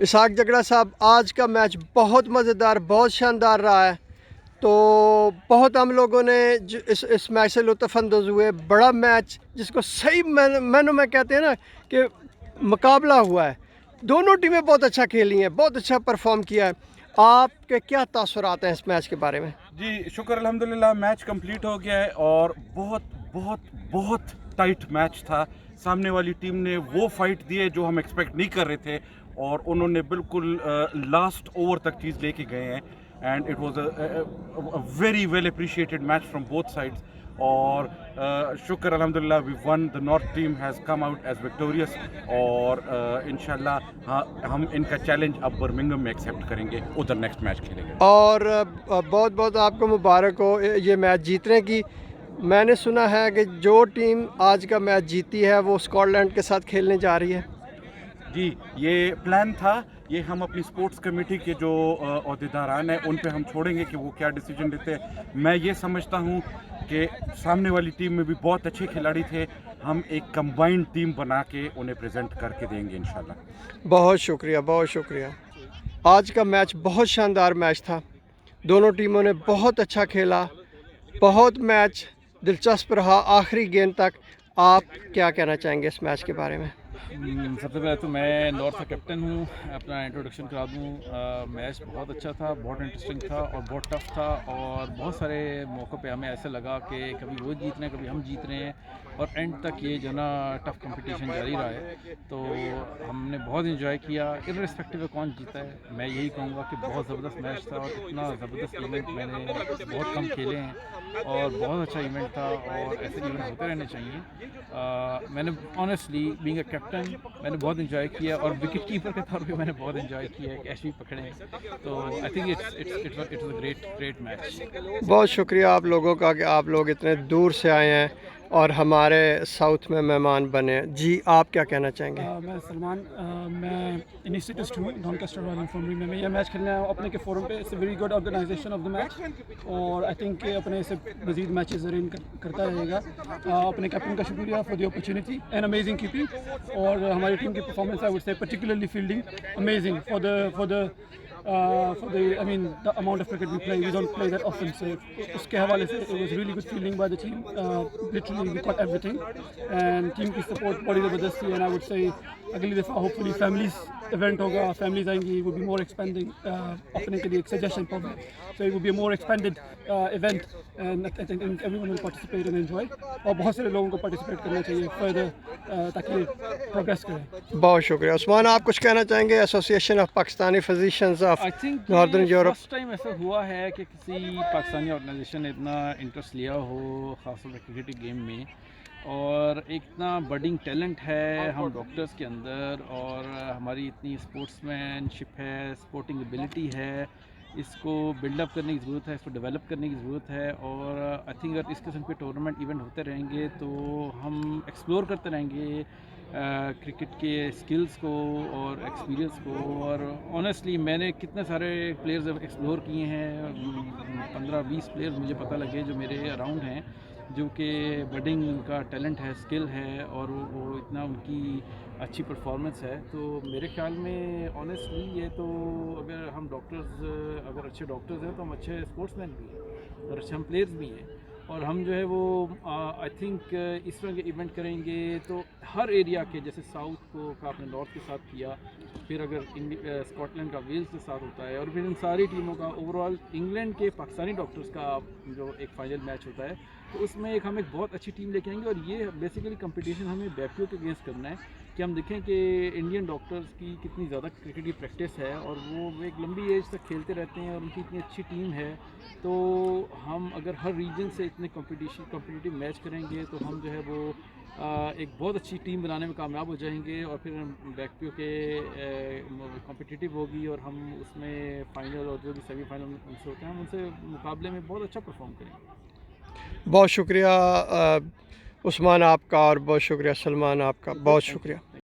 اسحاق جگڑا صاحب، آج کا میچ بہت مزیدار، بہت شاندار رہا ہے. تو بہت ہم لوگوں نے اس میچ سے لطف اندوز ہوئے. بڑا میچ جس کو صحیح معنوں میں کہتے ہیں نا کہ مقابلہ ہوا ہے. دونوں ٹیمیں بہت اچھا کھیلی ہیں، بہت اچھا پرفارم کیا ہے. آپ کے کیا تاثرات ہیں اس میچ کے بارے میں؟ جی شکر الحمدللہ، میچ کمپلیٹ ہو گیا ہے اور بہت بہت بہت ٹائٹ میچ تھا. سامنے والی ٹیم نے وہ فائٹ دی ہے جو ہم ایکسپیکٹ نہیں کر رہے تھے، اور انہوں نے بالکل لاسٹ اوور تک چیز لے کے گئے ہیں. And it was a very well appreciated match from both sides. اور شکر الحمدللہ we won, the north team has come out as victorious. اور انشاءاللہ ہم ان کا چیلنج اب برمنگھم میں ایکسیپٹ کریں گے، ادھر نیکسٹ میچ کھیلیں گے. اور بہت بہت آپ کو مبارک ہو یہ میچ جیتنے کی. میں نے سنا ہے کہ جو ٹیم آج کا میچ جیتی ہے وہ اسکاٹ لینڈ کے ساتھ کھیلنے جا رہی ہے. جی یہ پلان تھا. یہ ہم اپنی سپورٹس کمیٹی کے جو عہدیداران ہیں ان پہ ہم چھوڑیں گے کہ وہ کیا ڈیسیجن لیتے ہیں. میں یہ سمجھتا ہوں کہ سامنے والی ٹیم میں بھی بہت اچھے کھلاڑی تھے. ہم ایک کمبائنڈ ٹیم بنا کے انہیں پریزنٹ کر کے دیں گے انشاءاللہ. بہت شکریہ، بہت شکریہ. آج کا میچ بہت شاندار میچ تھا. دونوں ٹیموں نے بہت اچھا کھیلا. بہت میچ دلچسپ رہا آخری گیند تک. آپ کیا کہنا چاہیں گے اس میچ کے بارے میں؟ سب سے پہلے تو میں نارتھ کا کیپٹن ہوں، اپنا انٹروڈکشن کرا دوں. میچ بہت اچھا تھا، بہت انٹرسٹنگ تھا اور بہت ٹف تھا. اور بہت سارے موقع پہ ہمیں ایسا لگا کہ کبھی وہ جیت رہے ہیں، کبھی ہم جیت رہے ہیں. اور اینڈ تک یہ جو نا ٹف کمپٹیشن جاری رہا ہے. تو ہم نے بہت انجوائے کیا ارریسپیکٹیو کون جیتا ہے. میں یہی کہوں گا کہ بہت زبردست میچ تھا اور اتنا زبردست ایونٹ میں نے بہت کم کھیلے ہیں. اور بہت اچھا ایونٹ تھا اور ایسے ایونٹ ہوتے رہنے چاہیے. میں نے آنیسٹلی بینگ اے کیپٹن میں نے بہت انجوائے کیا، اور وکٹ کیپر کے طور پہ میں نے بہت انجوائے کیا، کیچ بھی پکڑے. تو I think it's a great match. بہت شکریہ آپ لوگوں کا کہ آپ لوگ اتنے دور سے آئے ہیں اور ہمارے ساؤتھ میں مہمان بنے. جی آپ کیا کہنا چاہیں گے؟ میں سلمان، میں انسٹیٹسٹ ہوں ڈانکسٹر رائل انفرمری میں. یہ میچ کھیلنا ہے اپنے کے فورم پہ. It's a very good organization of the match, اور آئی تھنک کہ اپنے سے مزید میچز ارینج کرتا رہے گا. اپنے کیپٹن کا شکریہ for the opportunity and amazing keeping. اور ہماری ٹیم کی performance I would say particularly fielding amazing for the I mean the amount of cricket we play, we don't play that often. So اس کے حوالے سے it was really good fielding by the team. Literally we caught everything, and team کی support بڑی زبردست تھی. And I would say اگلی دفعہ hopefully families event ہوگا، فیملیز آئیں گی. It would be more expanding. اپنے کے لیے ایک suggestion ہوگا. So it would be a more expanded event, and I think everyone will participate and enjoy. اور بہت سارے لوگوں کو participate کرنا چاہیے further تاکہ progress کریں. بہت شکریہ. عثمان آپ کچھ کہنا چاہیں گے؟ Association of Pakistani فزیشینز of I think northern Europe. First time ایسا ہوا ہے کہ کسی پاکستانی آرگنائزیشن نے اتنا انٹرسٹ لیا ہو خاص طور پہ کرکٹ گیم میں. اور ایک اتنا بڈنگ ٹیلنٹ ہے ہم ڈاکٹرز کے اندر، اور ہماری اتنی اسپورٹس مین شپ ہے، اسپورٹنگ ایبلٹی ہے. اس کو بلڈ اپ کرنے کی ضرورت ہے، اس کو ڈیولپ کرنے کی ضرورت ہے. اور آئی تھنک اگر اس قسم کے ٹورنامنٹ ایونٹ ہوتے رہیں گے تو ہم ایکسپلور کرتے رہیں گے کرکٹ کے اسکلز کو اور ایکسپیرینس کو. اور آنیسٹلی میں نے کتنے سارے پلیئرز ایکسپلور کیے ہیں. 15-20 پلیئرز مجھے پتہ لگے جو میرے اراؤنڈ ہیں، جو کہ بڈنگ کا ٹیلنٹ ہے، اسکل ہے، اور وہ اتنا ان کی اچھی پرفارمنس ہے. تو میرے خیال میں آنیسٹلی یہ تو اگر ہم ڈاکٹرز اگر اچھے ڈاکٹرز ہیں تو ہم اچھے اسپورٹس مین بھی ہیں اور اچھے ہم پلیئرز بھی ہیں. اور ہم جو ہے وہ آئی تھنک اس طرح کے ایونٹ کریں گے تو ہر ایریا کے، جیسے ساؤتھ کو کا آپ نے نارتھ کے ساتھ کیا، پھر اگر اسکاٹ لینڈ کا ویلز کے ساتھ ہوتا ہے، اور پھر ان ساری ٹیموں کا اوور آل انگلینڈ کے پاکستانی ڈاکٹرز کا جو ایک فائنل میچ ہوتا ہے، تو اس میں ہم ایک بہت اچھی ٹیم لے کے آئیں گے. اور یہ بیسیکلی کمپٹیشن ہمیں بیپیو کے اگینسٹ کرنا ہے کہ ہم دیکھیں کہ انڈین ڈاکٹرز کی کتنی زیادہ کرکٹ کی پریکٹس ہے، اور وہ ایک لمبی ایج تک کھیلتے رہتے ہیں، اور ان کی اتنی اچھی ٹیم ہے. تو ہم اگر ہر ریجن سے اتنے کمپٹیٹیو میچ کریں گے تو ہم جو ہے وہ ایک بہت اچھی ٹیم بنانے میں کامیاب ہو جائیں گے. اور پھر بیک پیو کے کمپٹیٹیو ہوگی، اور ہم اس میں فائنل اور جو بھی سیمی فائنل سے ہوتے ہیں ہم ان سے مقابلے میں بہت اچھا پرفارم کریں گے. بہت شکریہ عثمان آپ کا، اور بہت شکریہ سلمان آپ کا. بہت شکریہ.